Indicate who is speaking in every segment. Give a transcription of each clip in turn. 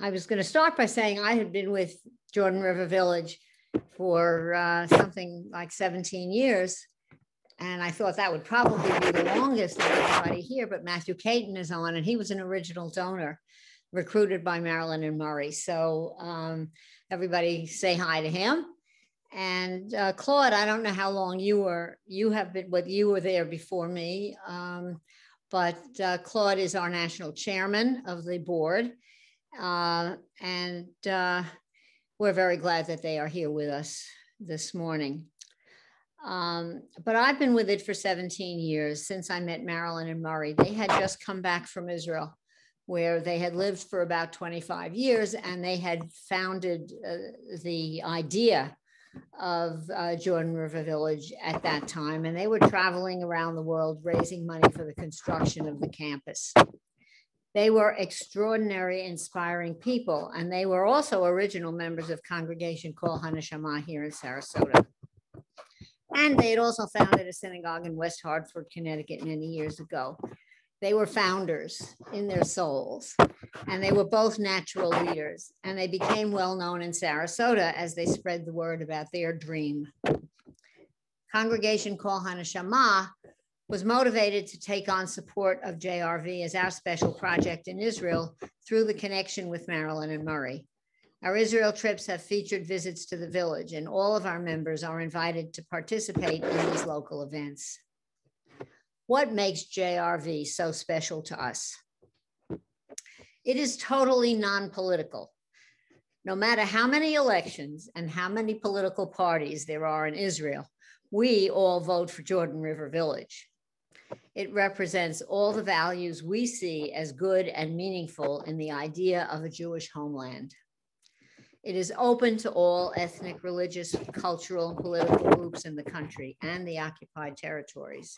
Speaker 1: I was going to start by saying I had been with Jordan River Village for something like 17 years. And I thought that would probably be the longest of everybody here, but Matthew Caton is on, and he was an original donor recruited by Marilyn and Murray. So everybody say hi to him. And Claude, I don't know how long you were there before me, but Claude is our national chairman of the board. And we're very glad that they are here with us this morning. But I've been with it for 17 years since I met Marilyn and Murray. They had just come back from Israel, where they had lived for about 25 years, and they had founded the idea of Jordan River Village at that time. And they were traveling around the world raising money for the construction of the campus. They were extraordinary, inspiring people, and they were also original members of Congregation Kol HaNeshama here in Sarasota. And they had also founded a synagogue in West Hartford, Connecticut, many years ago. They were founders in their souls, and they were both natural leaders, and they became well known in Sarasota as they spread the word about their dream. Congregation Kol HaNeshama was motivated to take on support of JRV as our special project in Israel through the connection with Marilyn and Murray. Our Israel trips have featured visits to the village, and all of our members are invited to participate in these local events. What makes JRV so special to us? It is totally non-political. No matter how many elections and how many political parties there are in Israel, we all vote for Jordan River Village. It represents all the values we see as good and meaningful in the idea of a Jewish homeland. It is open to all ethnic, religious, cultural, and political groups in the country and the occupied territories.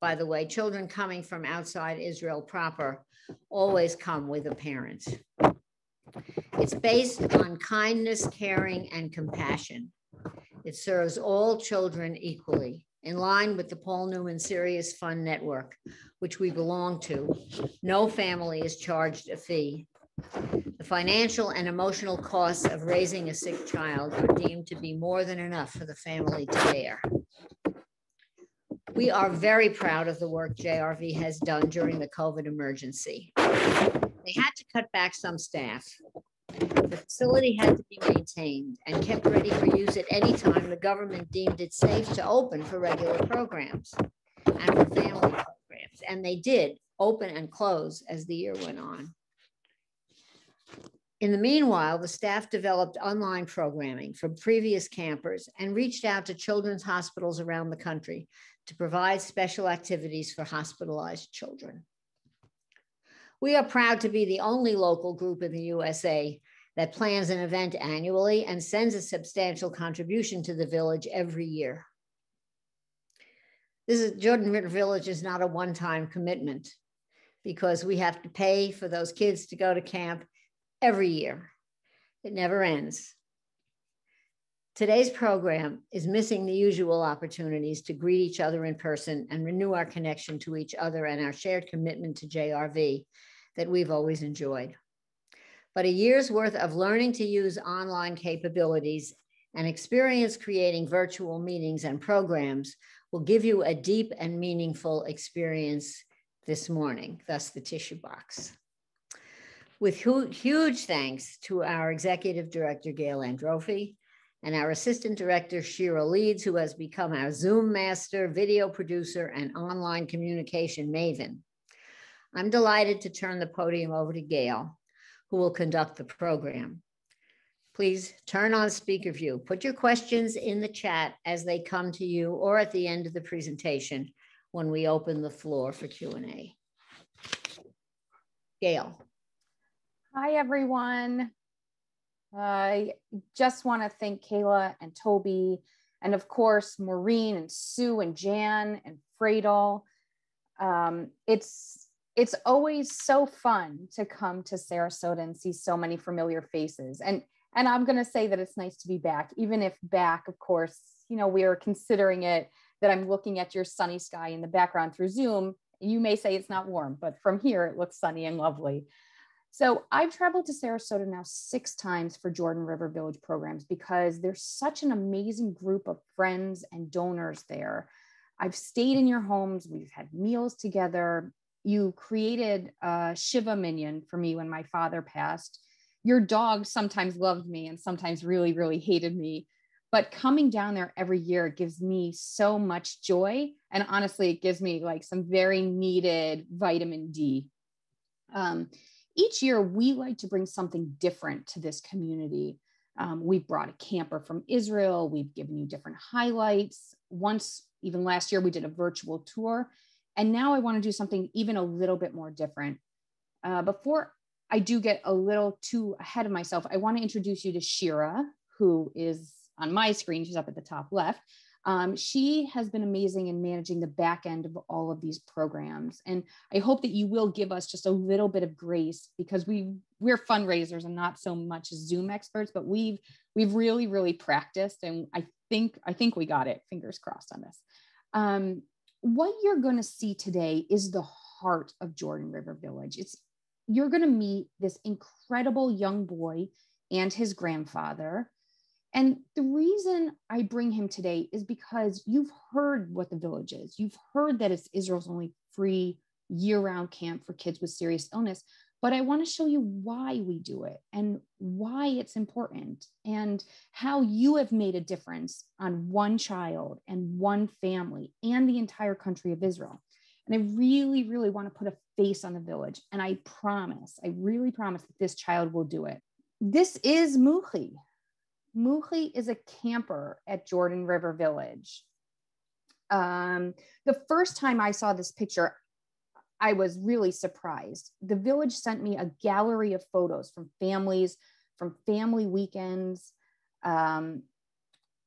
Speaker 1: By the way, children coming from outside Israel proper always come with a parent. It's based on kindness, caring, and compassion. It serves all children equally, in line with the Paul Newman Serious Fund Network, which we belong to. No family is charged a fee. The financial and emotional costs of raising a sick child are deemed to be more than enough for the family to bear. We are very proud of the work JRV has done during the COVID emergency. They had to cut back some staff. The facility had to be maintained and kept ready for use at any time the government deemed it safe to open for regular programs and for family programs. And they did open and close as the year went on. In the meanwhile, the staff developed online programming from previous campers and reached out to children's hospitals around the country to provide special activities for hospitalized children. We are proud to be the only local group in the USA that plans an event annually and sends a substantial contribution to the village every year. Jordan River Village is not a one-time commitment because we have to pay for those kids to go to camp every year. It never ends. Today's program is missing the usual opportunities to greet each other in person and renew our connection to each other and our shared commitment to JRV that we've always enjoyed. But a year's worth of learning to use online capabilities and experience creating virtual meetings and programs will give you a deep and meaningful experience this morning, thus the tissue box. With huge thanks to our Executive Director, Gail Androphy, and our Assistant Director, Shira Leeds, who has become our Zoom master, video producer, and online communication maven. I'm delighted to turn the podium over to Gail, who will conduct the program. Please turn on speaker view. Put your questions in the chat as they come to you or at the end of the presentation when we open the floor for Q&A. Gail.
Speaker 2: Hi, everyone. I just want to thank Kayla and Toby, and of course, Maureen and Sue and Jan and Fradel. It's always so fun to come to Sarasota and see so many familiar faces. And I'm going to say that it's nice to be back, even if back, of course, you know, we are considering it that I'm looking at your sunny sky in the background through Zoom. You may say it's not warm, but from here, it looks sunny and lovely. So I've traveled to Sarasota now 6 times for Jordan River Village programs because there's such an amazing group of friends and donors there. I've stayed in your homes. We've had meals together. You created a Shiva minion for me when my father passed. Your dog sometimes loved me and sometimes really, really hated me. But coming down there every year gives me so much joy. And honestly, it gives me like some very needed vitamin D. Each year, we like to bring something different to this community. We've brought a camper from Israel. We've given you different highlights. Once, even last year, we did a virtual tour. And now I want to do something even a little bit more different. Before I do get a little too ahead of myself, I want to introduce you to Shira, who is on my screen. She's up at the top left. She has been amazing in managing the back end of all of these programs. And I hope that you will give us just a little bit of grace because we're fundraisers and not so much Zoom experts, but we've really, really practiced. And I think we got it. Fingers crossed on this. What you're going to see today is the heart of Jordan River Village. You're going to meet this incredible young boy and his grandfather. And the reason I bring him today is because you've heard what the village is. You've heard that it's Israel's only free year-round camp for kids with serious illness. But I want to show you why we do it and why it's important and how you have made a difference on one child and one family and the entire country of Israel. And I really, really want to put a face on the village. And I really promise that this child will do it. This is Muhi. Muhi is a camper at Jordan River Village. The first time I saw this picture, I was really surprised. The village sent me a gallery of photos from families, from family weekends. And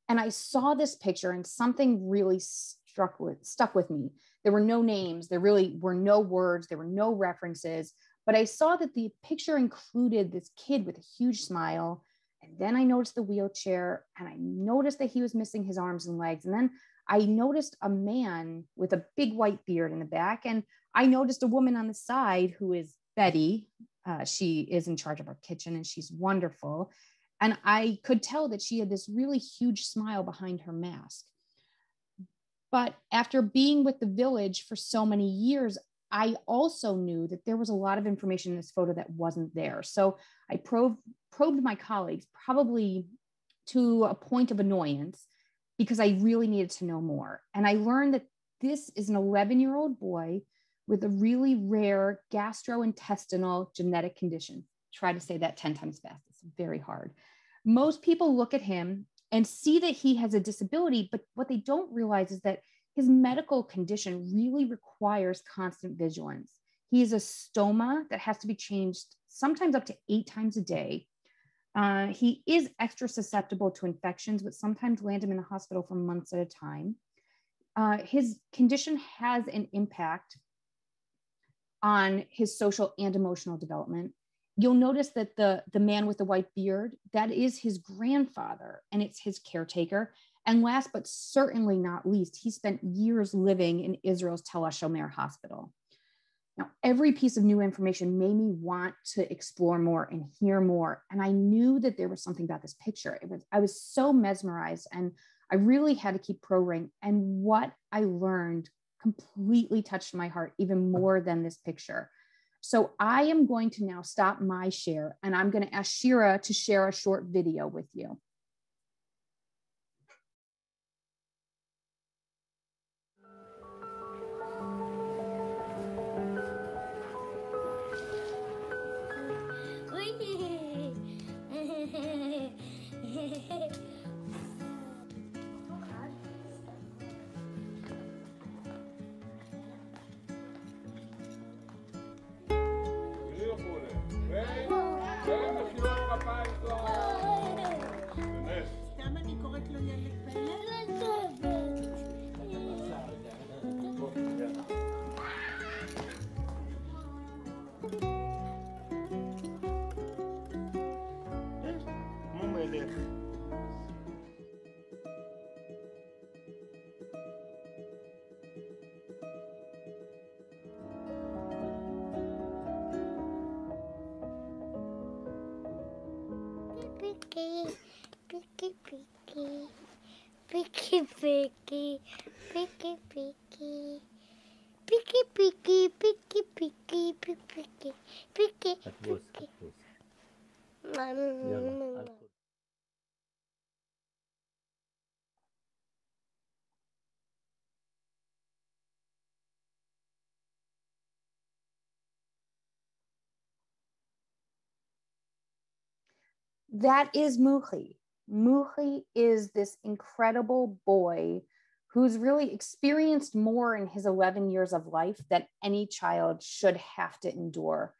Speaker 2: I saw this picture and something really stuck with me. There were no names. There really were no words. There were no references. But I saw that the picture included this kid with a huge smile. And then I noticed the wheelchair and I noticed that he was missing his arms and legs. And then I noticed a man with a big white beard in the back. And I noticed a woman on the side who is Betty. She is in charge of our kitchen and she's wonderful. And I could tell that she had this really huge smile behind her mask. But after being with the village for so many years, I also knew that there was a lot of information in this photo that wasn't there. So I probed my colleagues, probably to a point of annoyance, because I really needed to know more. And I learned that this is an 11-year-old boy with a really rare gastrointestinal genetic condition. Try to say that 10 times fast. It's very hard. Most people look at him and see that he has a disability, but what they don't realize is that his medical condition really requires constant vigilance. He is a stoma that has to be changed sometimes up to 8 times a day. He is extra susceptible to infections, but sometimes land him in the hospital for months at a time. His condition has an impact on his social and emotional development. You'll notice that the man with the white beard, that is his grandfather, and it's his caretaker. And last but certainly not least, he spent years living in Israel's Tel HaShomer hospital. Now, every piece of new information made me want to explore more and hear more. And I knew that there was something about this picture. I was so mesmerized and I really had to keep probing. And what I learned completely touched my heart even more than this picture. So I am going to now stop my share and I'm going to ask Shira to share a short video with you.
Speaker 3: Picky, picky, picky, picky. Picky, picky, picky, picky, picky, picky, picky.
Speaker 2: That is Muhi. Muhi is this incredible boy who's really experienced more in his 11 years of life than any child should have to endure.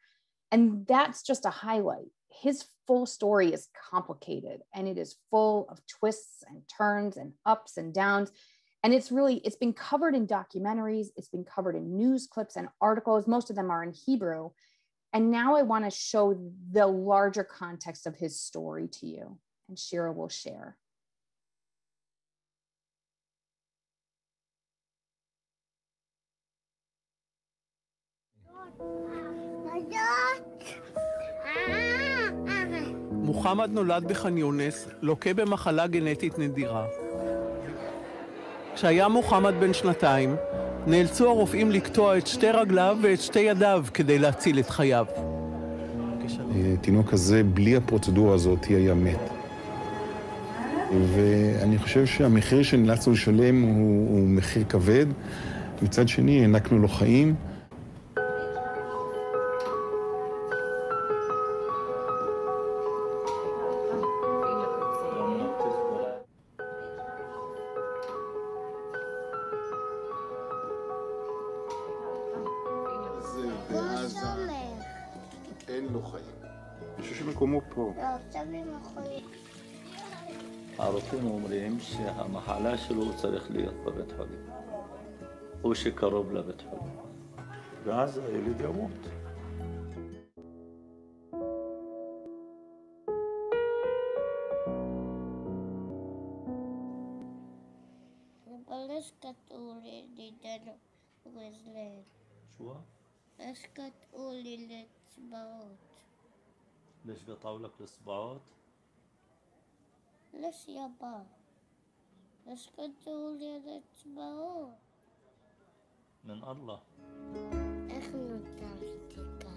Speaker 2: And that's just a highlight. His full story is complicated and it is full of twists and turns and ups and downs. And it's been covered in documentaries, it's been covered in news clips and articles. Most of them are in Hebrew. And now I want to show the larger context of his story to you. And Shira will share.
Speaker 4: מוחמד נולד בח'אן יונס, לוקה במחלה גנטית נדירה. כשהיה מוחמד בן 2, נאלצו הרופאים לקטוע את 2 רגליו ואת 2 ידיו כדי להציל את חייו.
Speaker 5: תינוק הזה, בלי הפרוצדורה הזאת, היה מת. ואני חושב שהמחיר שנאלצנו לשלם הוא מחיר כבד. מצד שני, הענקנו לו חיים. אין לו חיים. אני חושב שמקומו פה.
Speaker 3: לא, עכשיו הם יכולים.
Speaker 6: הרופאים אומרים שהמחלה שלו צריך להיות בבית חולים, או שקרוב לבית חולים, ואז הילד ימות.
Speaker 3: אבל קטעו לי נידנו רגליהם.
Speaker 6: شو؟
Speaker 3: ليش קטעו לי לאצבעות?
Speaker 6: ليش قطعوا لك الاصبعات؟
Speaker 3: ليش يابا؟ ليش קטעו לי לאצבעות?
Speaker 6: من الله.
Speaker 3: איך נותרתי ככה?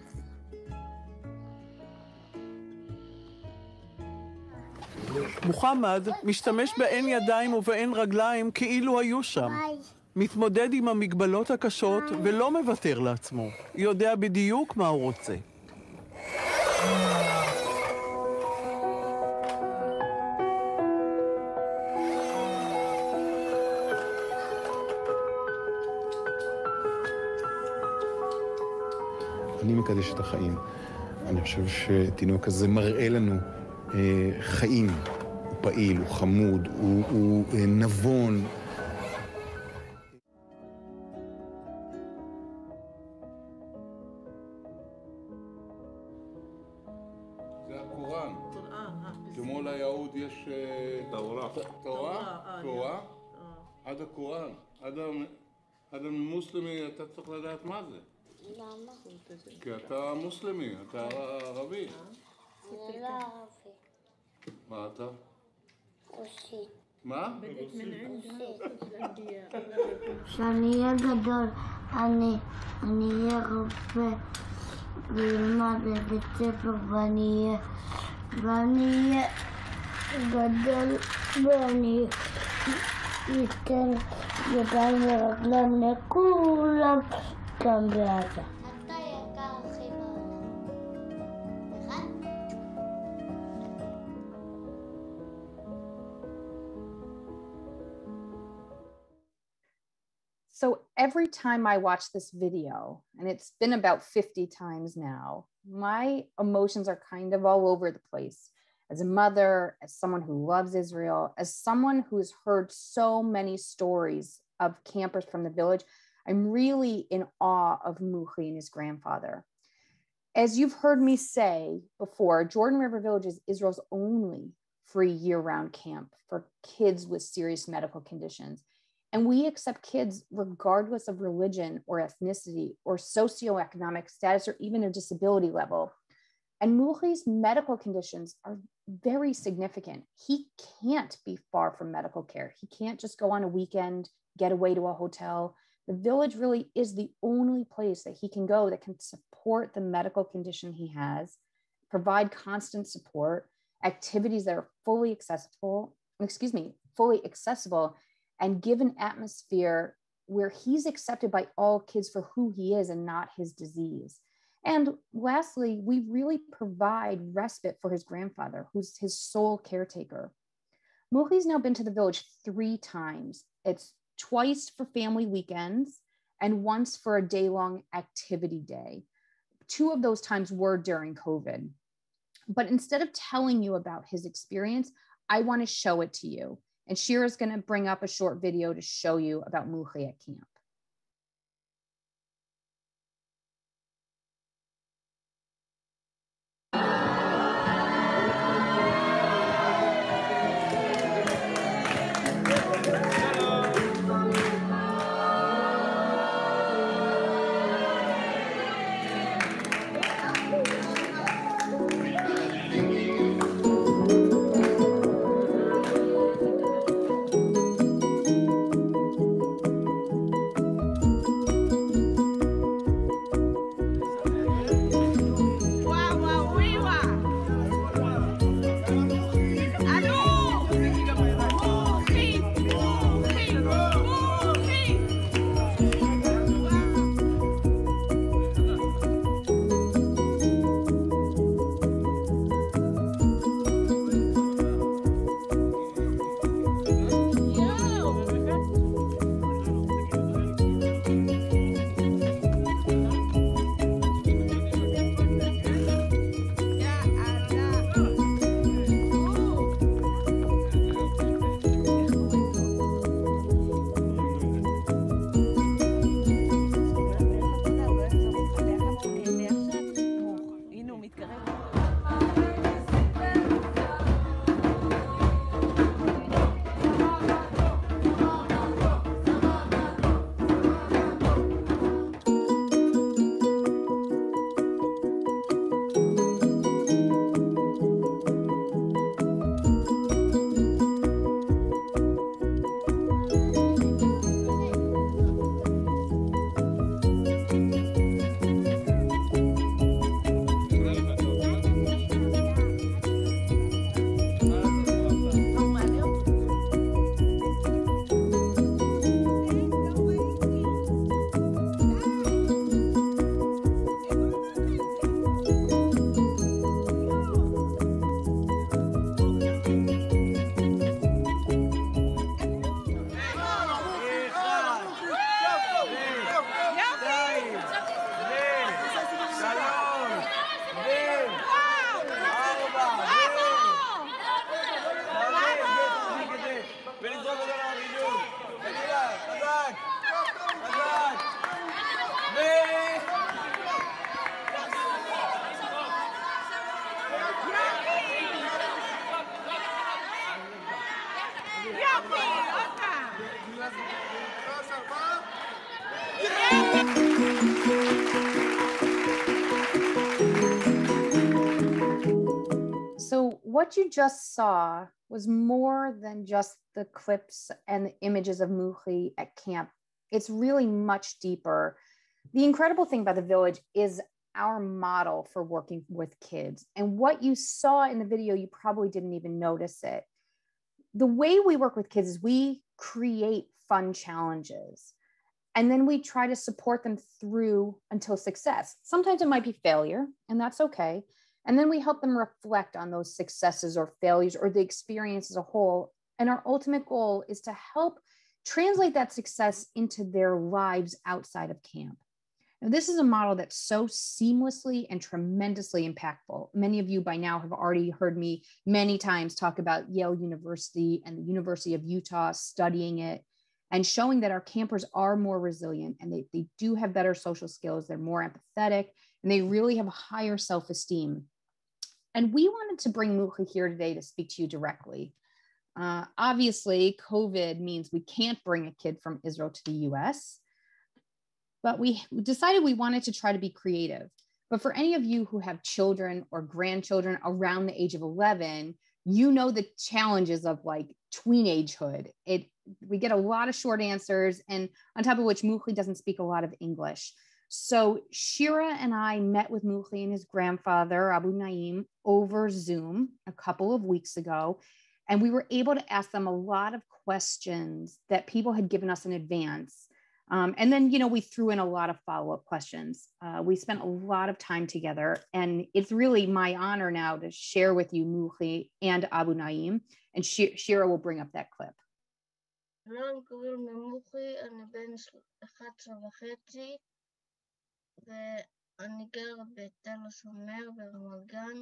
Speaker 4: מוחמד משתמש באין ידיים ובאין רגליים כאילו היו שם. מתמודד עם המגבלות הקשות ולא מוותר לעצמו. יודע בדיוק מה הוא רוצה.
Speaker 5: אני מקדש את החיים. אני חושב שתינוק הזה מראה לנו חיים. הוא פעיל, הוא חמוד, הוא נבון.
Speaker 7: זה הקוראן. כמו ליהוד יש תורה. עד הקוראן. עד המוסלמי אתה צריך לדעת מה זה.
Speaker 3: למה?
Speaker 7: כי אתה מוסלמי, אתה ערבי.
Speaker 3: אני לא ערבי.
Speaker 7: מה אתה?
Speaker 3: רוסית.
Speaker 7: מה?
Speaker 3: כשאני אהיה גדול, אני אהיה רופא וילמד בבית ספר ואני אהיה גדול ואני אתן ידיים ורגליים לכולם גם בעזה. אתה יקר הכי בעולם. נכון?
Speaker 2: So every time I watch this video, and it's been about 50 times now, my emotions are kind of all over the place. As a mother, as someone who loves Israel, as someone who's heard so many stories of campers from the village, I'm really in awe of Muhi and his grandfather. As you've heard me say before, Jordan River Village is Israel's only free year-round camp for kids with serious medical conditions. And we accept kids regardless of religion or ethnicity or socioeconomic status or even their disability level. And Muhi's medical conditions are very significant. He can't be far from medical care. He can't just go on a weekend, get away to a hotel. The village really is the only place that he can go that can support the medical condition he has, provide constant support, activities that are fully accessible, and give an atmosphere where he's accepted by all kids for who he is and not his disease. And lastly, we really provide respite for his grandfather, who's his sole caretaker. Muhi's now been to the village 3 times. It's twice for family weekends and once for a day-long activity day. 2 of those times were during COVID. But instead of telling you about his experience, I want to show it to you. And Shira's going to bring up a short video to show you about Muhi at camp. So what you just saw was more than just the clips and the images of Muhi at camp. It's really much deeper. The incredible thing about the village is our model for working with kids. And what you saw in the video, you probably didn't even notice it. The way we work with kids is we create fun challenges, and then we try to support them through until success. Sometimes it might be failure, and that's okay. And then we help them reflect on those successes or failures or the experience as a whole. And our ultimate goal is to help translate that success into their lives outside of camp. Now, this is a model that's so seamlessly and tremendously impactful. Many of you by now have already heard me many times talk about Yale University and the University of Utah studying it and showing that our campers are more resilient and they do have better social skills. They're more empathetic and they really have higher self-esteem. And we wanted to bring Muhi here today to speak to you directly. Obviously, COVID means we can't bring a kid from Israel to the US, but we decided we wanted to try to be creative. But for any of you who have children or grandchildren around the age of 11, you know the challenges of like teenagehood. We get a lot of short answers, and on top of which Muhi doesn't speak a lot of English. So Shira and I met with Muhi and his grandfather, Abu Naim, over Zoom a couple of weeks ago. And we were able to ask them a lot of questions that people had given us in advance. And then, we threw in a lot of follow-up questions. We spent a lot of time together, and it's really my honor now to share with you Muhi and Abu Naim, and Shira will bring up that clip.
Speaker 3: שלום, קוראים לי מוחי, אני בן 11 וחצי, ואני גר בתל השומר ברמת גן.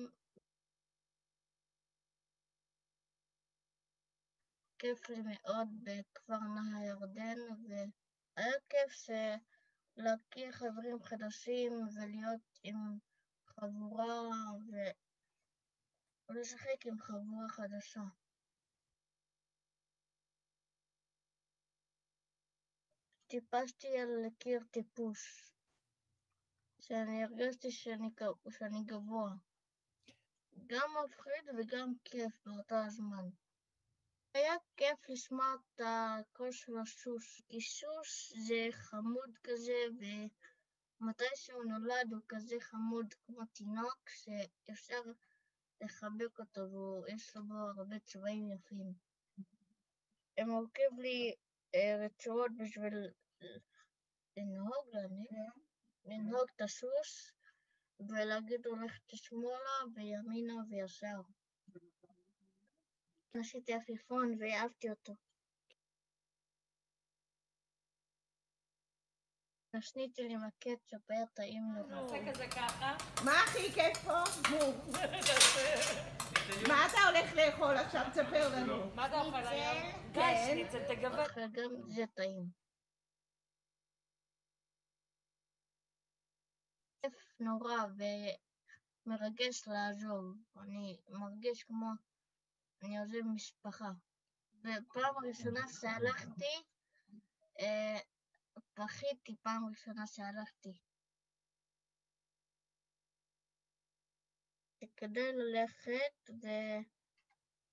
Speaker 3: כיף לי מאוד בכפר נהר הירדן, והיה כיף להכיר חברים חדשים ולהיות עם חבורה ולשחק עם חבורה חדשה. טיפסתי על קיר טיפוס, שאני הרגשתי שאני גבוה. גם מפחיד וגם כיף באותה הזמן. היה כיף לשמוע את הקול של הסוס, כי סוס זה חמוד כזה, ומתי שהוא נולד הוא כזה חמוד כמו תינוק, שאפשר לחבק אותו, ויש לו בו הרבה צבעים יפים. הם מורכב לי רצועות בשביל לנהוג את הסוס, ולהגיד הולכת שמאלה וימינה וישר. עשיתי עפיפון ואהבתי אותו. השניצל עם הקטשופ היה טעים נורא.
Speaker 8: נעשה כזה ככה. מה הכי כיף פה? מה אתה הולך לאכול עכשיו? תספר לנו. מה אתה אוכל היום? כן. שניצל תגוון.
Speaker 3: גם זה טעים. כיף נורא ומרגש לעזוב. אני מרגיש כמו אני עוזב משפחה. בפעם הראשונה שהלכתי, פחיתי פעם ראשונה שהלכתי. כדאי ללכת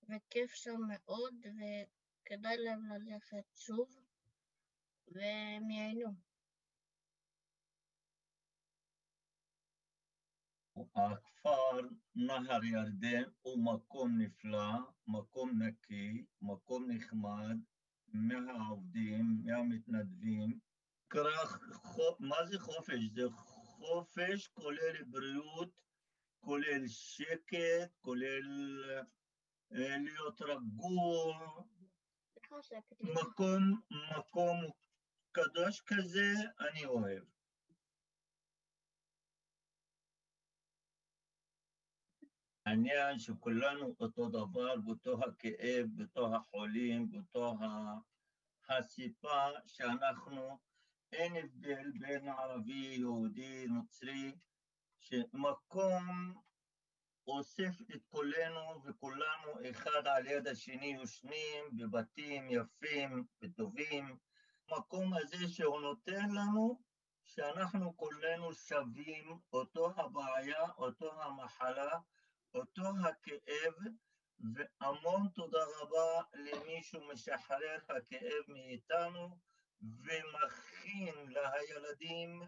Speaker 3: וכיף שם מאוד, וכדאי להם ללכת שוב, והם ייהנו.
Speaker 6: הכפר נהר ירדן הוא מקום נפלא, מקום נקי, מקום נחמד, מהעובדים, מהמתנדבים. מה זה חופש? זה חופש כולל בריאות, כולל שקט, כולל להיות רגוע. מקום קדוש כזה אני אוהב. העניין שכולנו אותו דבר, באותו הכאב, באותו החולים, באותו הסיבה שאנחנו, אין הבדל בין ערבי, יהודי, נוצרי, שמקום אוסף את כולנו וכולנו אחד על יד השני יושנים בבתים יפים וטובים. המקום הזה שהוא נותן לנו שאנחנו כולנו שווים, אותו הבעיה, אותו המחלה, אותו הכאב, והמון תודה רבה למישהו משחרר הכאב מאיתנו ומכין לילדים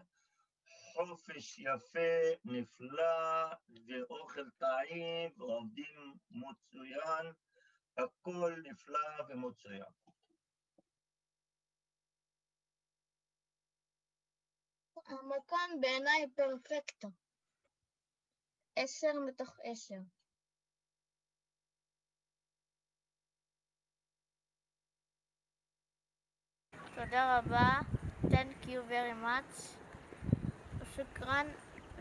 Speaker 6: חופש יפה, נפלא, ואוכל טעים, ועובדים מצוין, הכל נפלא ומצוין.
Speaker 3: המקום בעיניי פרפקטו. 10 מתוך 10. תודה רבה. Thank you very much. שוקרן,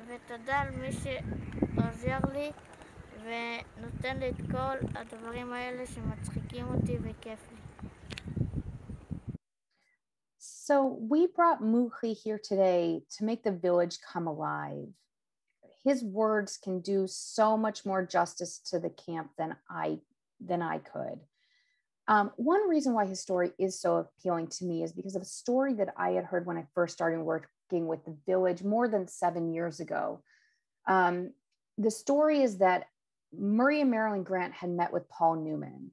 Speaker 3: ותודה על מי שעוזר לי ונותן לי את כל הדברים האלה שמצחיקים אותי וכיף לי.
Speaker 2: So we brought Muhi here today to make the village come alive. His words can do so much more justice to the camp than I could. One reason why his story is so appealing to me is because of a story that I had heard when I first started working with the village more than 7 years ago. The story is that Murray and Marilyn Grant had met with Paul Newman.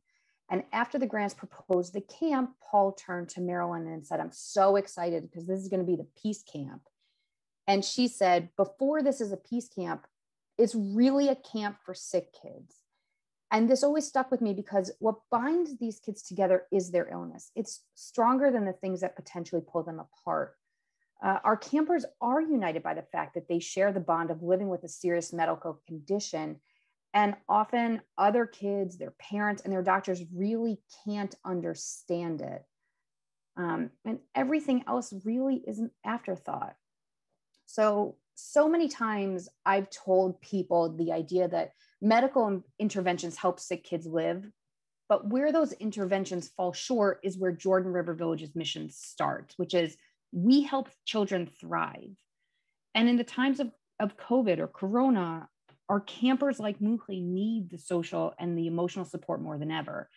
Speaker 2: And after the Grants proposed the camp, Paul turned to Marilyn and said, I'm so excited because this is going to be the peace camp. And she said, before this is a peace camp, it's really a camp for sick kids. And this always stuck with me because what binds these kids together is their illness. It's stronger than the things that potentially pull them apart. Our campers are united by the fact that they share the bond of living with a serious medical condition. And often other kids, their parents, and their doctors really can't understand it. And everything else really is an afterthought. So many times I've told people the idea that medical interventions help sick kids live, but where those interventions fall short is where Jordan River Village's mission starts, which is we help children thrive. And in the times of COVID or Corona, our campers like Muhi need the social and the emotional support more than ever.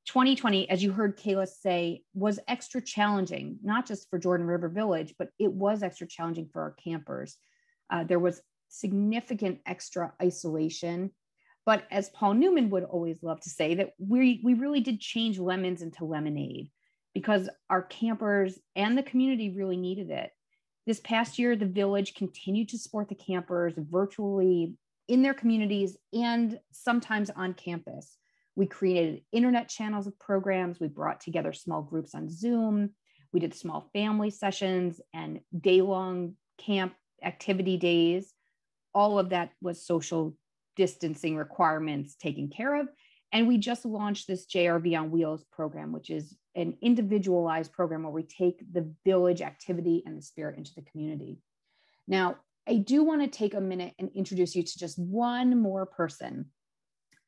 Speaker 2: 2020, as you heard Kayla say, was extra challenging, not just for Jordan River Village, but it was extra challenging for our campers. There was significant extra isolation. But as Paul Newman would always love to say, that we really did change lemons into lemonade because our campers and the community really needed it. This past year, the village continued to support the campers virtually in their communities and sometimes on campus. We created internet channels of programs. We brought together small groups on Zoom. We did small family sessions and day-long camp activity days. All of that was social distancing requirements taken care of. And we just launched this JRV on Wheels program, which is an individualized program where we take the village activity and the spirit into the community. Now, I do want to take a minute and introduce you to just one more person.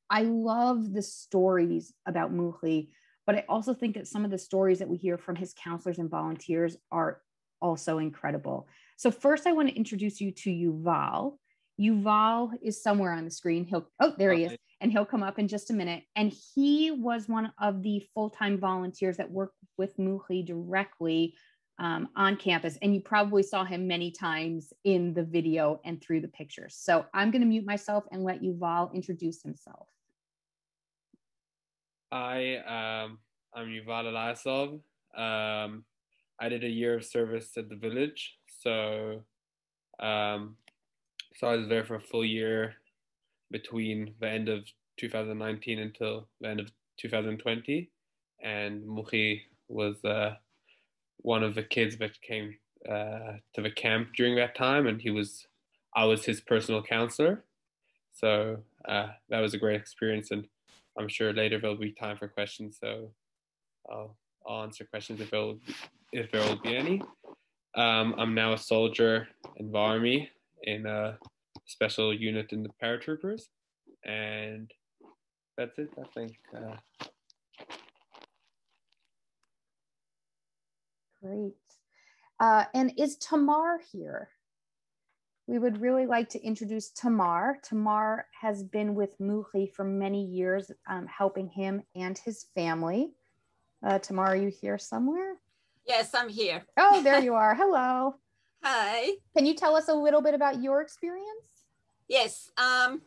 Speaker 2: I love the stories about Muhi, but I also think that some of the stories that we hear from his counselors and volunteers are also incredible. So first I want to introduce you to Yuval. Yuval is somewhere on the screen. There he is. And he'll come up in just a minute. And he was one of the full-time volunteers that worked with Muhi directly on campus. And you probably saw him many times in the video and through the pictures. So I'm going to mute myself and let Yuval introduce himself.
Speaker 9: Hi, I'm Yuval Alasov. I did a year of service at the village. So I was there for a full year between the end of 2019 until the end of 2020. And Muhi was one of the kids that came to the camp during that time, and I was his personal counselor. So that was a great experience, and I'm sure later there'll be time for questions. So I'll answer questions if there will be any. I'm now a soldier in the Army in a special unit in the paratroopers, and that's it, I think.
Speaker 2: Great. And is Tamar here? We would really like to introduce Tamar. Tamar has been with Muhi for many years, helping him and his family. Tamar, are you here somewhere?
Speaker 8: Yes, I'm here.
Speaker 2: Oh, there you are. Hello.
Speaker 8: Hi.
Speaker 2: Can you tell us a little bit about your experience?
Speaker 8: Yes. I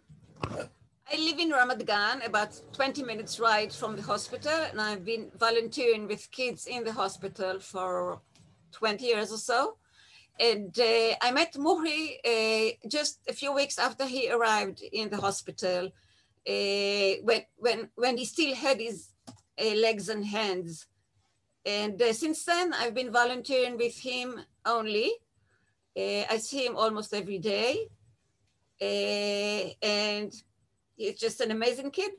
Speaker 8: live in Ramat Gan, about 20 minutes ride from the hospital, and I've been volunteering with kids in the hospital for 20 years or so. And I met Muhi just a few weeks after he arrived in the hospital, when he still had his legs and hands. And since then, I've been volunteering with him only. I see him almost every day. And he's just an amazing kid.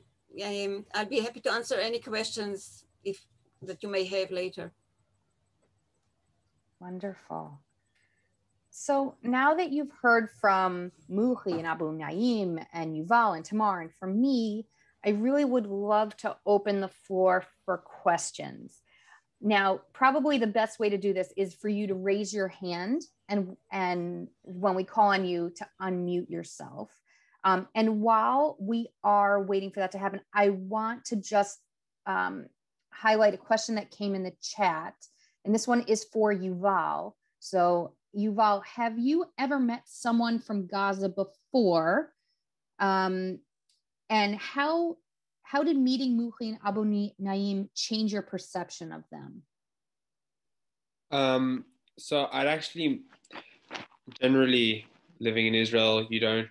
Speaker 8: I'll be happy to answer any questions that you may have later.
Speaker 2: Wonderful. So now that you've heard from Muhi and Abu Naim and Yuval and Tamar and from me, I really would love to open the floor for questions. Now, probably the best way to do this is for you to raise your hand and when we call on you to unmute yourself. And while we are waiting for that to happen, I want to just highlight a question that came in the chat. And this one is for Yuval. So Yuval, have you ever met someone from Gaza before? And how did meeting Muhi and Abu Naim change your perception of them?
Speaker 9: So I'd actually, generally living in Israel, you don't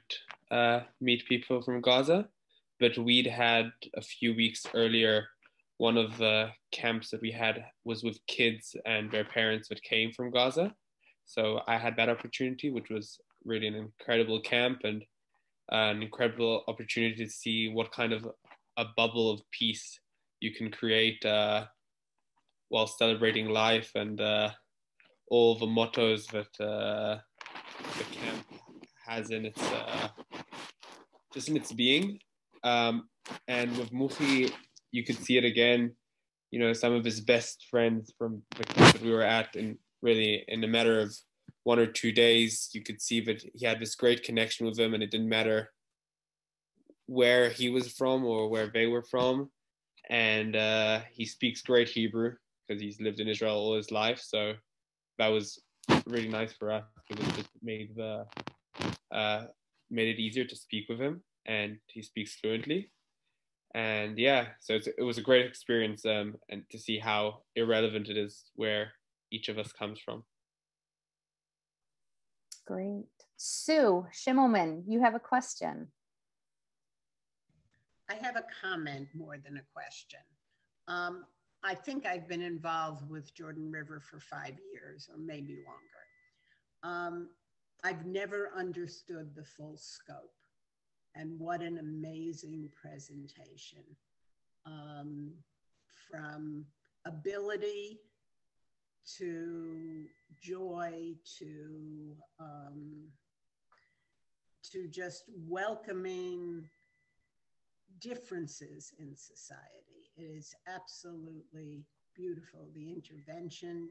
Speaker 9: meet people from Gaza, but we'd had a few weeks earlier, one of the camps that we had was with kids and their parents that came from Gaza. So I had that opportunity, which was really an incredible camp and an incredible opportunity to see what kind of a bubble of peace you can create while celebrating life and all the mottos that the camp has in its just in its being. And with Muhi, you could see it again. You know, some of his best friends from the camp that we were at, and really in a matter of 1 or 2 days, you could see that he had this great connection with them, and it didn't matter where he was from or where they were from. And he speaks great Hebrew because he's lived in Israel all his life. So that was really nice for us because it just made it easier to speak with him, and he speaks fluently. And yeah, so it was a great experience, and to see how irrelevant it is where each of us comes from.
Speaker 2: Great. Sue Shimmelman, you have a question.
Speaker 10: I have a comment more than a question. I think I've been involved with Jordan River for 5 years or maybe longer. I've never understood the full scope, and what an amazing presentation. From ability to joy to just welcoming differences in society. It is absolutely beautiful. The intervention,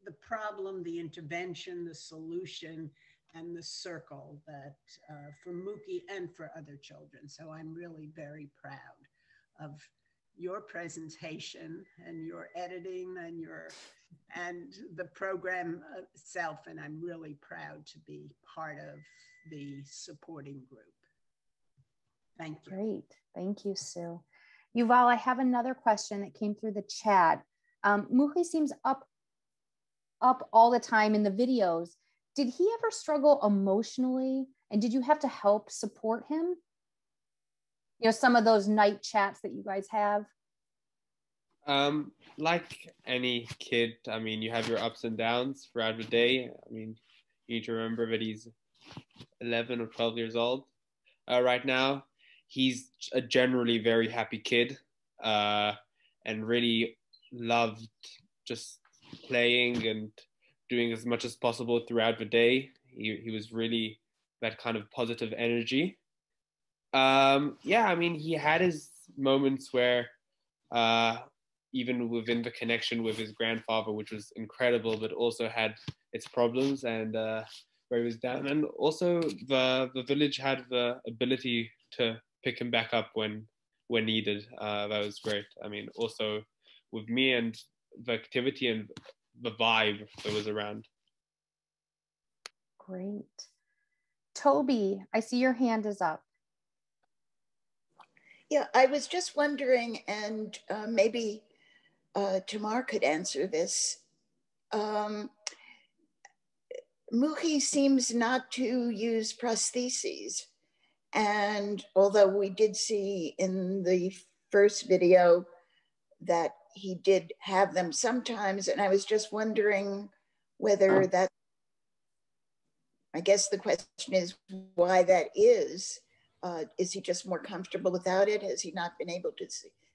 Speaker 10: the problem, the intervention, the solution, and the circle that for Muhi and for other children. So I'm really very proud of your presentation and your editing and the program itself. And I'm really proud to be part of the supporting group. Thank you.
Speaker 2: Great. Thank you, Sue. Yuval, I have another question that came through the chat. Muhi seems up all the time in the videos. Did he ever struggle emotionally? And did you have to help support him? You know, some of those night chats that you guys have?
Speaker 9: Like any kid, I mean, you have your ups and downs throughout the day. I mean, you need to remember that he's 11 or 12 years old right now. He's a generally very happy kid and really loved just playing and doing as much as possible throughout the day. He was really that kind of positive energy. Yeah, I mean, he had his moments where even within the connection with his grandfather, which was incredible, but also had its problems and where he was down. And also the village had the ability to pick him back up when needed. That was great. I mean, also with me and the activity and the vibe that was around.
Speaker 2: Great. Toby, I see your hand is up.
Speaker 11: Yeah, I was just wondering, and maybe Tamar could answer this. Muhi seems not to use prostheses. And although we did see in the first video that he did have them sometimes, and I was just wondering whether that, I guess the question is why that is. Is he just more comfortable without it? Has he not been able to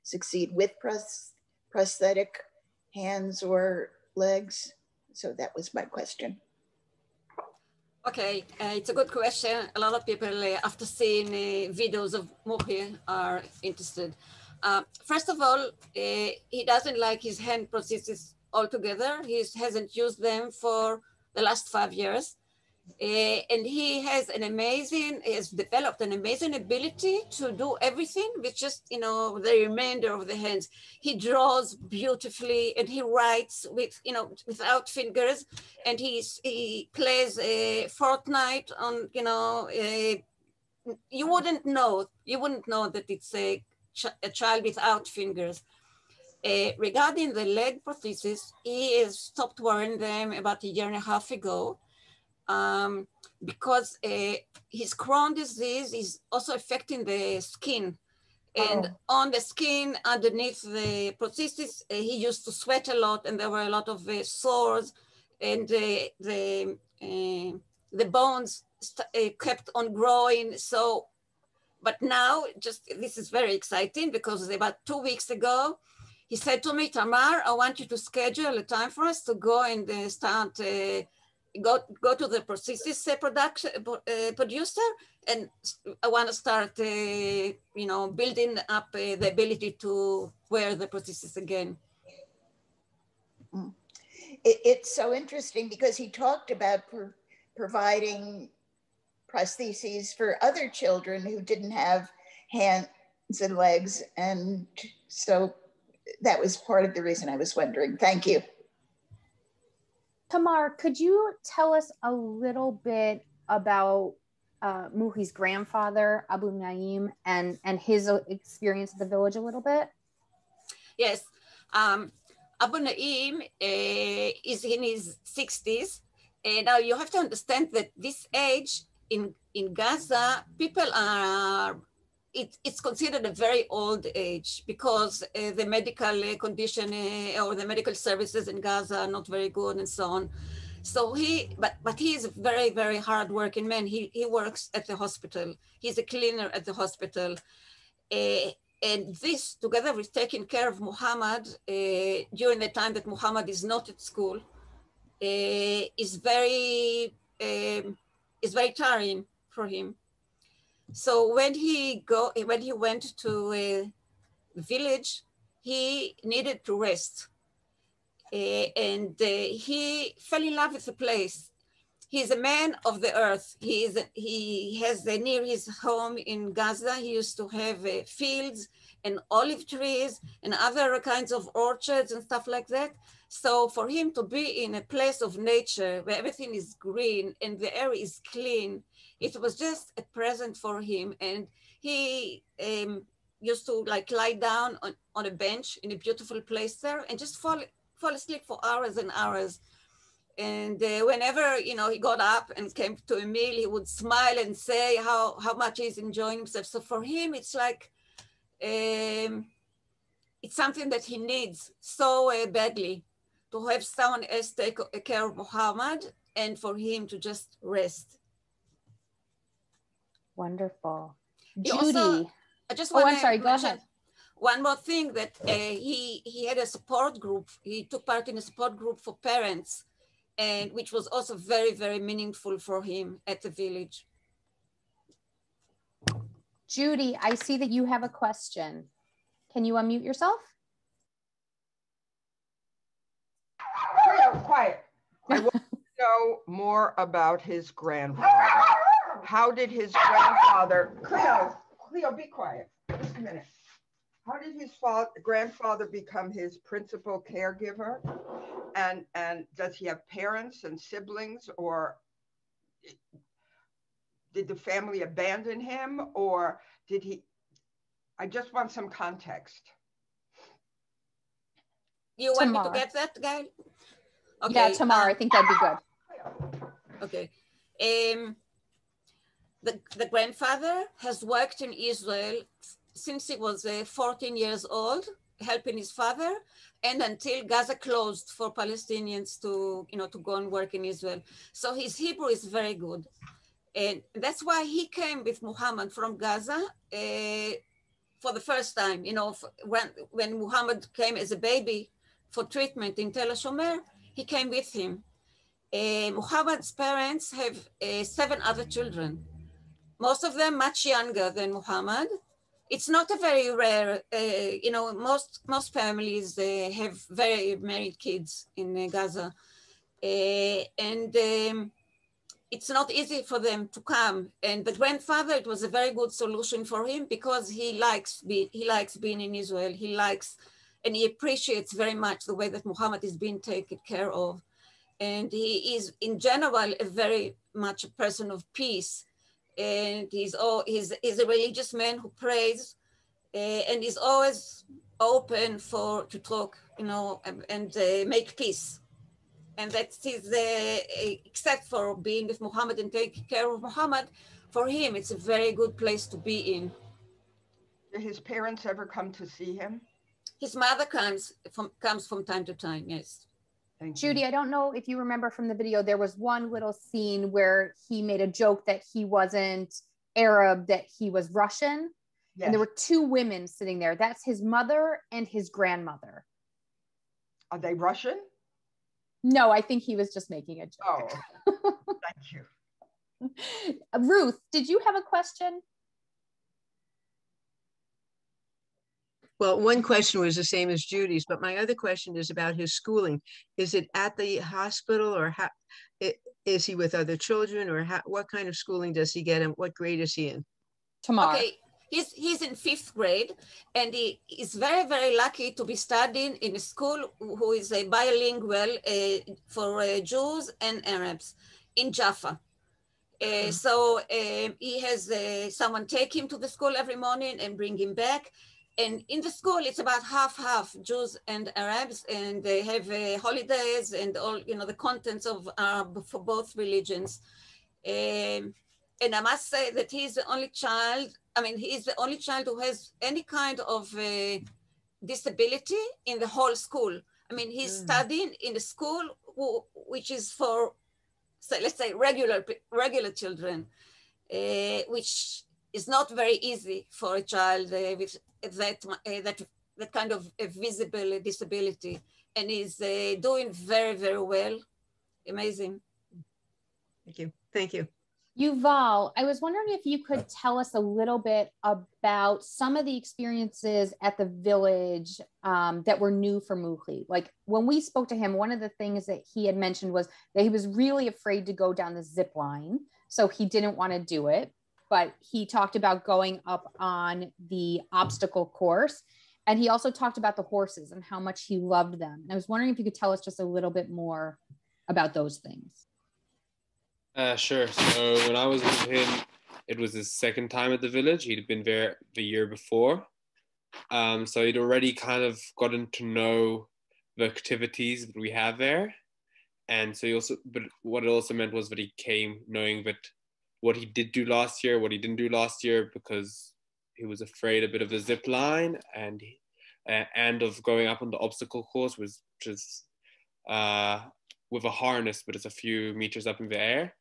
Speaker 11: succeed with prosthetic hands or legs? So that was my question.
Speaker 8: Okay, it's a good question. A lot of people, after seeing videos of Muhi, are interested. First of all, he doesn't like his hand prosthesis altogether. He hasn't used them for the last 5 years. And he has developed an amazing ability to do everything with just, the remainder of the hands. He draws beautifully and he writes without fingers, and he plays Fortnite on, you wouldn't know that it's a child without fingers. Regarding the leg prosthesis, he has stopped wearing them about 1.5 years ago. Because his Crohn's disease is also affecting the skin. And on the skin underneath the prosthesis, he used to sweat a lot, and there were a lot of sores, and the bones kept on growing. So, but now, this is very exciting, because about 2 weeks ago, he said to me, Tamar, I want you to schedule a time for us to go and start go to the prosthesis producer, and I want to start, building up the ability to wear the prosthesis again.
Speaker 11: It's so interesting because he talked about providing prostheses for other children who didn't have hands and legs. And so that was part of the reason I was wondering. Thank you.
Speaker 2: Tamar, could you tell us a little bit about Muhi's grandfather, Abu Naim, and his experience at the village a little bit?
Speaker 8: Yes. Abu Naim is in his 60s. And now you have to understand that this age in Gaza, people are, it's considered a very old age, because the medical condition or the medical services in Gaza are not very good and so on. So but he is a very, very hardworking man. He works at the hospital. He's a cleaner at the hospital. And this, together with taking care of Muhammad during the time that Muhammad is not at school, is very tiring for him. So when he went to a village, he needed to rest, and he fell in love with the place. He's a man of the earth. He has near his home in Gaza, he used to have fields and olive trees and other kinds of orchards and stuff like that. So for him to be in a place of nature where everything is green and the air is clean, it was just a present for him. And he used to lie down on a bench in a beautiful place there and just fall asleep for hours and hours. And whenever, he got up and came to a meal, he would smile and say how much he's enjoying himself. So for him, it's like, it's something that he needs so badly, to have someone else take care of Muhammad and for him to just rest.
Speaker 2: Wonderful.
Speaker 8: He
Speaker 2: Judy.
Speaker 8: Also, I just want
Speaker 2: I'm sorry, go ahead.
Speaker 8: One more thing, that he had a support group. He took part in a support group for parents, and which was also very, very meaningful for him at the village.
Speaker 2: Judy, I see that you have a question. Can you unmute yourself?
Speaker 12: Quiet. I want to know more about his grandfather. How did his grandfather, Cleo, be quiet, just a minute. How did his grandfather become his principal caregiver? And does he have parents and siblings, or did the family abandon him, or did he? I just want some context.
Speaker 8: You want me to get that, guy?
Speaker 2: Okay. Yeah, Tamar, I think that'd be good.
Speaker 8: Okay. The grandfather has worked in Israel since he was 14 years old, helping his father, and until Gaza closed for Palestinians to go and work in Israel. So his Hebrew is very good. And that's why he came with Muhammad from Gaza for the first time. When Muhammad came as a baby for treatment in Tel HaShomer, he came with him. Muhammad's parents have 7 other children, most of them much younger than Muhammad. It's not a very rare, most families have very married kids in Gaza. And it's not easy for them to come. And the grandfather, it was a very good solution for him because he likes being in Israel. He likes, and he appreciates very much the way that Muhammad is being taken care of. And he is, in general, a very much a person of peace. And he's a religious man who prays, and is always open to talk, and make peace. And that is, except for being with Muhammad and taking care of Muhammad, for him, it's a very good place to be in.
Speaker 12: Did his parents ever come to see him?
Speaker 8: His mother comes from time to time, yes.
Speaker 2: Judy, I don't know if you remember from the video, there was one little scene where he made a joke that he wasn't Arab, that he was Russian. Yes. And there were two women sitting there. That's his mother and his grandmother.
Speaker 12: Are they Russian?
Speaker 2: No, I think he was just making a joke.
Speaker 12: Oh, thank you.
Speaker 2: Ruth, did you have a question?
Speaker 13: Well, one question was the same as Judy's, but my other question is about his schooling. Is it at the hospital, or is he with other children, or what kind of schooling does he get, and what grade is he in?
Speaker 2: Tamar.
Speaker 8: Okay, he's in 5th grade, and he is very, very lucky to be studying in a school who is a bilingual for Jews and Arabs in Jaffa. So he has someone take him to the school every morning and bring him back. And in the school, it's about half Jews and Arabs, and they have holidays and all, the contents of for both religions. And I must say that he's the only child. I mean, he's the only child who has any kind of disability in the whole school. I mean, he's studying in a school which is for, let's say, regular children, which is not very easy for a child with that kind of a visible disability, and is doing very, very well. Amazing.
Speaker 13: Thank you. Thank you.
Speaker 2: Yuval, I was wondering if you could tell us a little bit about some of the experiences at the village that were new for Muhi. Like when we spoke to him, one of the things that he had mentioned was that he was really afraid to go down the zip line. So he didn't want to do it, but he talked about going up on the obstacle course. And he also talked about the horses and how much he loved them. And I was wondering if you could tell us just a little bit more about those things.
Speaker 9: Sure. So when I was with him, it was his second time at the village. He'd been there the year before. So he'd already kind of gotten to know the activities that we have there. And so but what it also meant was that he came knowing that what he did do last year, what he didn't do last year, because he was afraid a bit of the zip line and of going up on the obstacle course, which is with a harness, but it's a few meters up in the air.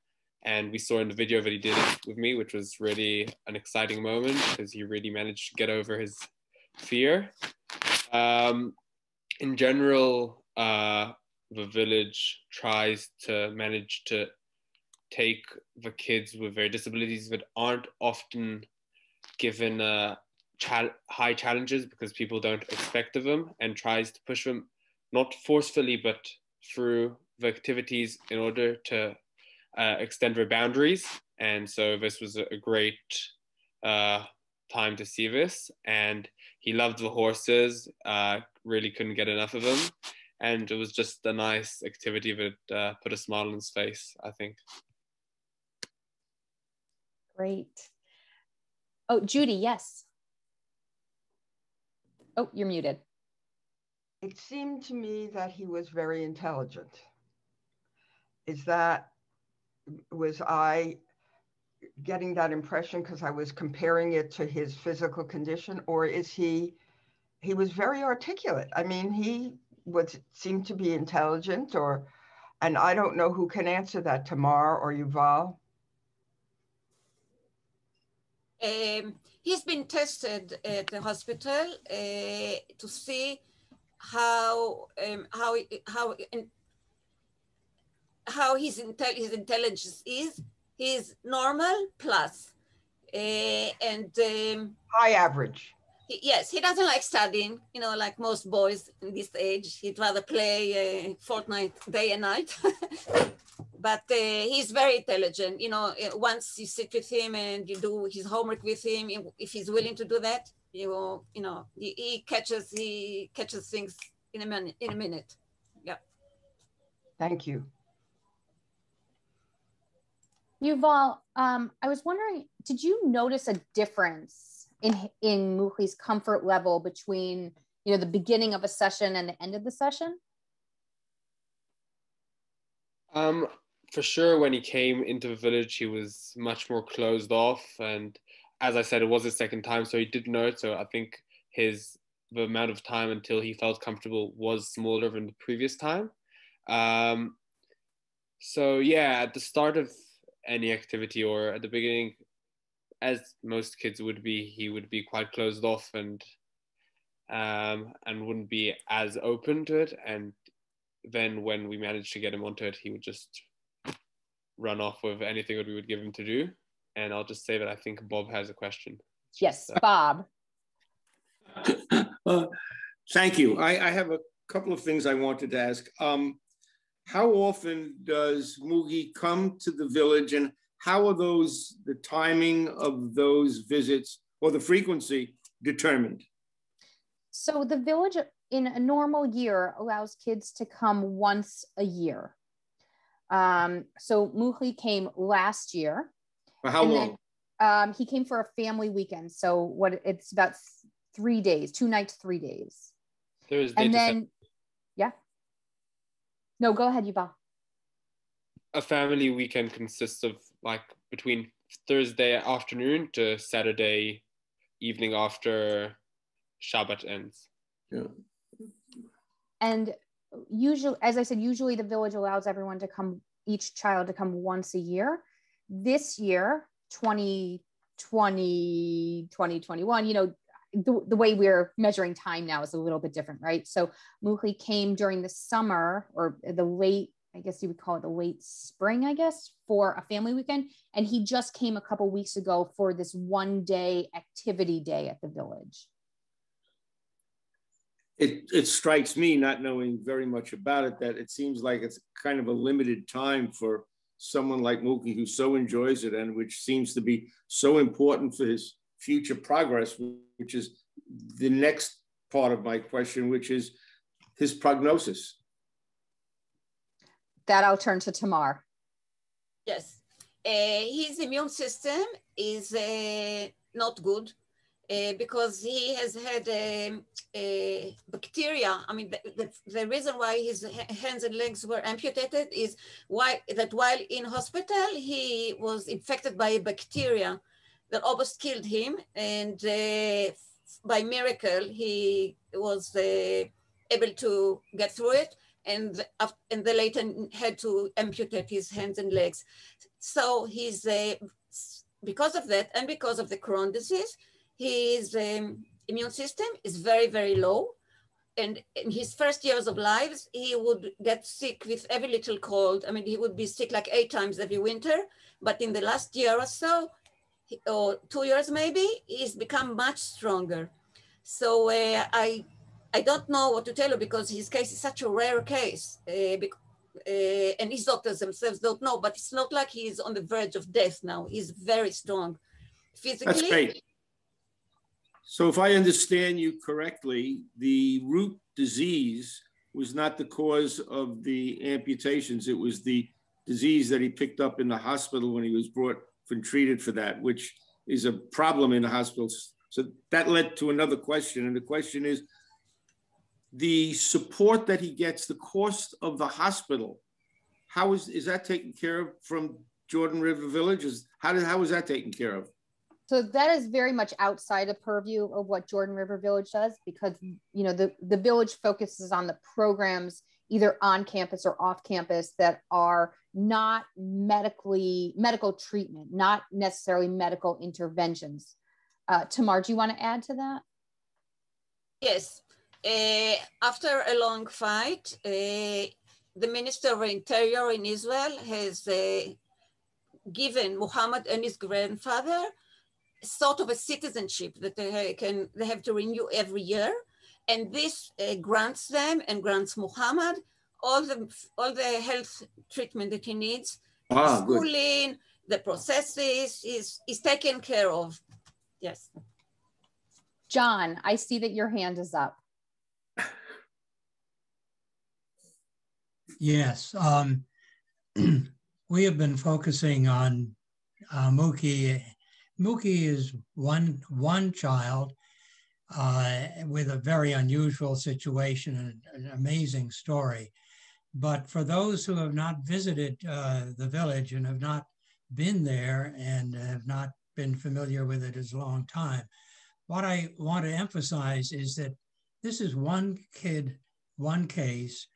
Speaker 9: And we saw in the video that he did it with me, which was really an exciting moment because he really managed to get over his fear. In general, the village tries to manage to take the kids with their disabilities that aren't often given high challenges because people don't expect of them, and tries to push them, not forcefully, but through the activities in order to extend their boundaries. And so this was a great time to see this. And he loved the horses, really couldn't get enough of them. And it was just a nice activity that put a smile on his face, I think.
Speaker 2: Great. Oh, Judy, yes. Oh, you're muted.
Speaker 12: It seemed to me that he was very intelligent. Was I getting that impression because I was comparing it to his physical condition, or is he was very articulate? I mean, he seemed to be intelligent, and I don't know who can answer that, Tamar or Yuval.
Speaker 8: He's been tested at the hospital to see how his intelligence is. He's normal plus, and
Speaker 12: high average.
Speaker 8: Yes, he doesn't like studying, like most boys in this age. He'd rather play Fortnite day and night. but he's very intelligent. You know, once you sit with him and you do his homework with him, if he's willing to do that, you know, he catches things in a minute. Yeah.
Speaker 12: Thank you.
Speaker 2: Yuval, I was wondering, did you notice a difference in Muhi's comfort level between, you know, the beginning of a session and the end of the session?
Speaker 9: For sure, when he came into the village, he was much more closed off, and as I said, it was his second time, so he didn't know it. So I think the amount of time until he felt comfortable was smaller than the previous time. So yeah, at the start of any activity or at the beginning, as most kids would be, he would be quite closed off and wouldn't be as open to it. And then when we managed to get him onto it, he would just run off with anything that we would give him to do. And I'll just say that I think Bob has a question.
Speaker 2: Yes, Bob.
Speaker 7: Thank you. I have a couple of things I wanted to ask. How often does Muhi come to the village, and how are the timing of those visits or the frequency determined?
Speaker 2: So the village in a normal year allows kids to come once a year. So Muhi came last year.
Speaker 7: For how long?
Speaker 2: Then, he came for a family weekend. So it's about 3 days, 2 nights, 3 days.
Speaker 9: Thursday
Speaker 2: and then, yeah. No, go ahead, Yuval.
Speaker 9: A family weekend consists of like between Thursday afternoon to Saturday evening after Shabbat ends.
Speaker 7: Yeah. And
Speaker 2: usually, as I said, usually the village allows everyone to come, each child to come once a year. This year, 2020, 2021, you know, the way we're measuring time now is a little bit different, right? So Muhi came during the summer, or the late, I guess you would call it the late spring, I guess, for a family weekend. And he just came a couple weeks ago for this 1-day activity day at the village.
Speaker 7: It strikes me, not knowing very much about it, that it seems like it's kind of a limited time for someone like Muhi who so enjoys it, and which seems to be so important for his future progress, which is the next part of my question, which is his prognosis.
Speaker 2: That I'll turn to Tamar.
Speaker 8: Yes, his immune system is not good because he has had bacteria. I mean, the reason why his hands and legs were amputated is while in hospital, he was infected by a bacteria that almost killed him, and by miracle he was able to get through it, and they later had to amputate his hands and legs. So he's because of that, and because of the Crohn's disease, his immune system is very, very low. And in his first years of life, he would get sick with every little cold. I mean, he would be sick like 8 times every winter. But in the last year or so, or 2 years maybe, he's become much stronger. So I don't know what to tell you, because his case is such a rare case, and his doctors themselves don't know, but it's not like he's on the verge of death now. He's very strong physically.
Speaker 7: That's great. So if I understand you correctly, the root disease was not the cause of the amputations. It was the disease that he picked up in the hospital when he was brought and treated for that, which is a problem in the hospitals. So that led to another question. And the question is, the support that he gets, the cost of the hospital, how is that taken care of from Jordan River Village? How is that taken care of?
Speaker 2: So that is very much outside the purview of what Jordan River Village does, because, you know, the village focuses on the programs either on campus or off campus that are not medical treatment, not necessarily medical interventions. Tamar, do you want to add to that?
Speaker 8: Yes. After a long fight, the Minister of Interior in Israel has given Muhammad and his grandfather sort of a citizenship that they have to renew every year. And this grants them and grants Muhammad all the health treatment that he needs.
Speaker 7: Ah, good.
Speaker 8: Schooling, the processes is taken care of. Yes.
Speaker 2: John, I see that your hand is up.
Speaker 14: Yes, we have been focusing on Muhi. Muhi is one child with a very unusual situation and an amazing story. But for those who have not visited the village and have not been there and have not been familiar with it as a long time, what I want to emphasize is that this is one kid, one case.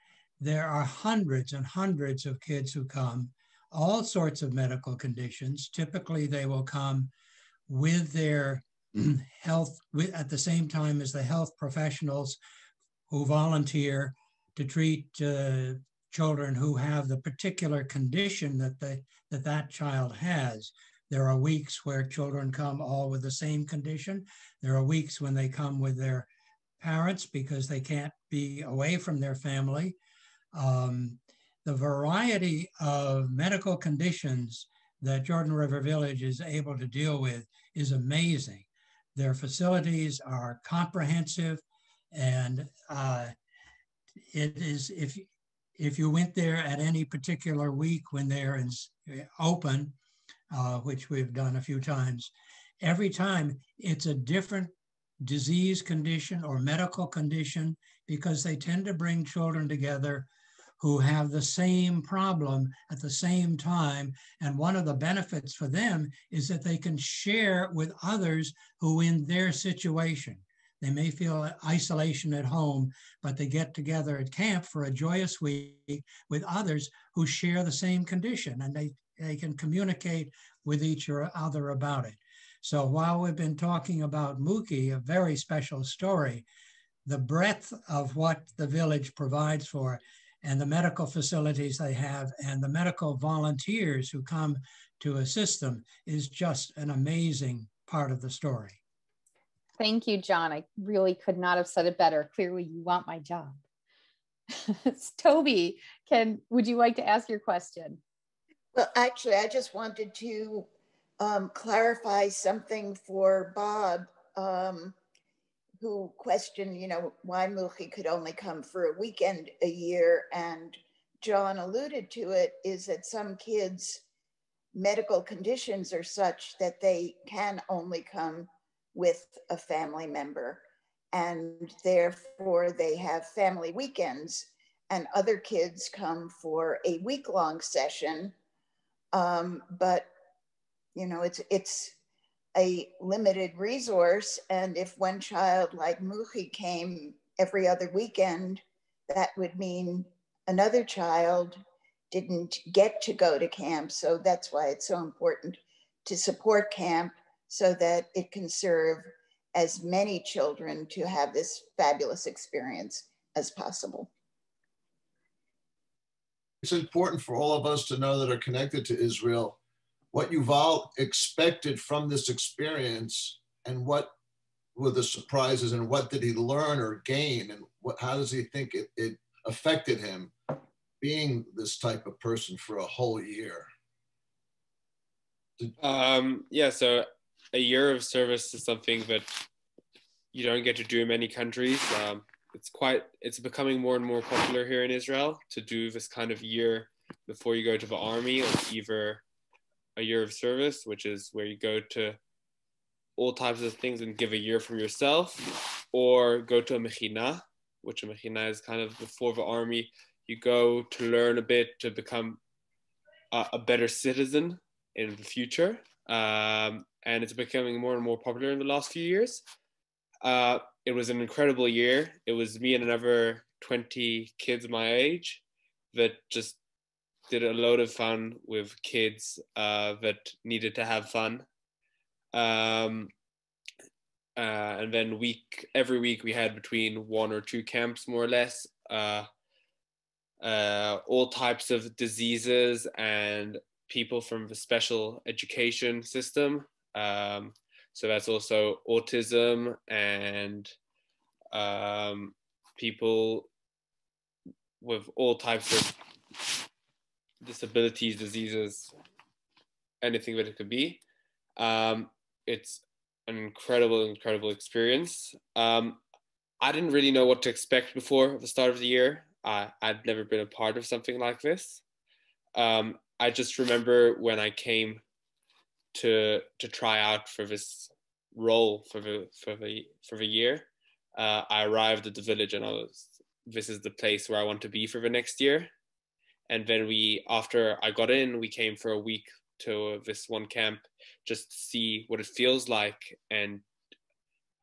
Speaker 14: There are hundreds and hundreds of kids who come, all sorts of medical conditions. Typically, they will come with their health at the same time as the health professionals who volunteer to treat children who have the particular condition that child has. There are weeks where children come all with the same condition. There are weeks when they come with their parents because they can't be away from their family. The variety of medical conditions that Jordan River Village is able to deal with is amazing. Their facilities are comprehensive, and it is, if you went there at any particular week when they're open, which we've done a few times, every time it's a different disease condition or medical condition, because they tend to bring children together who have the same problem at the same time. And one of the benefits for them is that they can share with others who in their situation. They may feel isolation at home, but they get together at camp for a joyous week with others who share the same condition, and they can communicate with each other about it. So while we've been talking about Muhi, a very special story, the breadth of what the village provides for and the medical facilities they have and the medical volunteers who come to assist them is just an amazing part of the story.
Speaker 2: Thank you, John. I really could not have said it better. Clearly, you want my job. Toby, would you like to ask your question?
Speaker 11: Well, actually, I just wanted to clarify something for Bob, who questioned, why Muhi could only come for a weekend a year. And John alluded to it, is that some kids' medical conditions are such that they can only come with a family member. And therefore they have family weekends, and other kids come for a week-long session. But, it's a limited resource. And if one child like Muhi came every other weekend, that would mean another child didn't get to go to camp. So that's why it's so important to support camp so that it can serve as many children to have this fabulous experience as possible.
Speaker 15: It's important for all of us to know that are connected to Israel what Yuval expected from this experience, and what were the surprises, and what did he learn or gain, and how does he think it affected him being this type of person for a whole year?
Speaker 9: So a year of service is something that you don't get to do in many countries. It's becoming more and more popular here in Israel to do this kind of year before you go to the army, or either a year of service, which is where you go to all types of things and give a year from yourself, or go to a mechina, which a mechina is kind of before the army. You go to learn a bit to become a better citizen in the future. And it's becoming more and more popular in the last few years. It was an incredible year. It was me and another 20 kids my age that just did a load of fun with kids that needed to have fun. And then every week we had between 1 or 2 camps, more or less, all types of diseases and people from the special education system. So that's also autism and people with all types of disabilities, diseases, anything that it could be. It's an incredible experience. I didn't really know what to expect before the start of the year. I'd never been a part of something like this. I just remember when I came to try out for this role for the year, I arrived at the village and this is the place where I want to be for the next year. And then after I got in, we came for a week to this one camp just to see what it feels like. And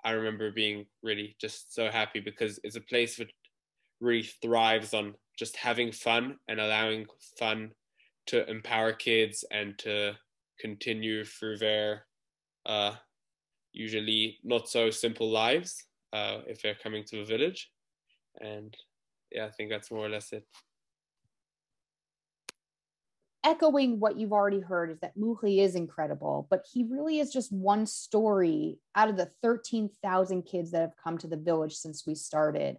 Speaker 9: I remember being really just so happy because it's a place that really thrives on just having fun and allowing fun to empower kids and to continue through their usually not so simple lives if they're coming to the village. And yeah, I think that's more or less it.
Speaker 2: Echoing what you've already heard is that Muhi is incredible, but he really is just one story out of the 13,000 kids that have come to the village since we started.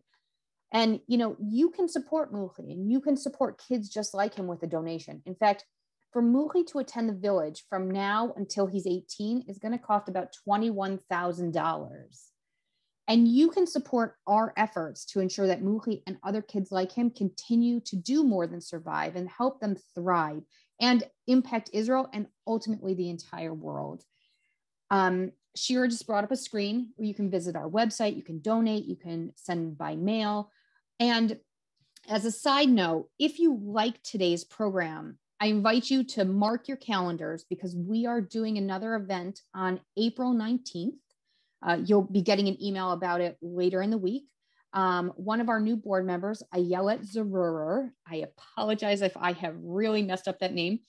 Speaker 2: And, you know, you can support Muhi and you can support kids just like him with a donation. In fact, for Muhi to attend the village from now until he's 18 is going to cost about $21,000. And you can support our efforts to ensure that Muhi and other kids like him continue to do more than survive and help them thrive and impact Israel and ultimately the entire world. Shira just brought up a screen where you can visit our website, you can donate, you can send by mail. And as a side note, if you like today's program, I invite you to mark your calendars because we are doing another event on April 19th. You'll be getting an email about it later in the week. One of our new board members, AFJRV, I apologize if I have really messed up that name,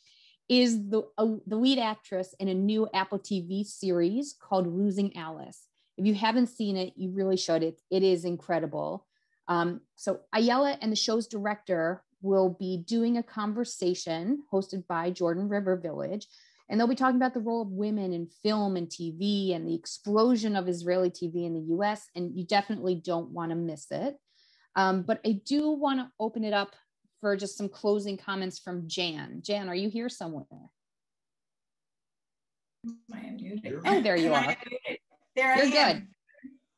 Speaker 2: is the lead actress in a new Apple TV series called Losing Alice. If you haven't seen it, you really should. It is incredible. So Ayala and the show's director will be doing a conversation hosted by Jordan River Village. And they'll be talking about the role of women in film and TV and the explosion of Israeli TV in the US. And you definitely don't want to miss it. But I do want to open it up for just some closing comments from Jan. Jan, are you here somewhere?
Speaker 16: I am muted.
Speaker 2: Oh, there you are.
Speaker 16: There
Speaker 2: You're
Speaker 16: I am.
Speaker 2: good.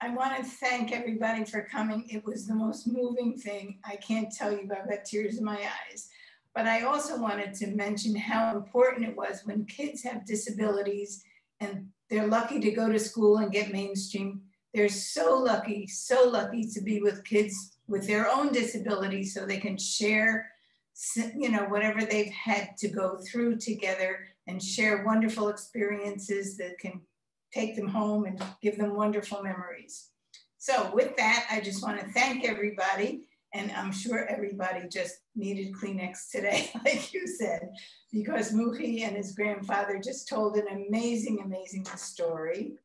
Speaker 16: I want to thank everybody for coming. It was the most moving thing. I can't tell you, I've got tears in my eyes. But I also wanted to mention how important it was when kids have disabilities and they're lucky to go to school and get mainstream. They're so lucky to be with kids with their own disabilities so they can share, you know, whatever they've had to go through together and share wonderful experiences that can take them home and give them wonderful memories. So with that, I just want to thank everybody. And I'm sure everybody just needed Kleenex today, like you said, because Muhi and his grandfather just told an amazing, amazing story.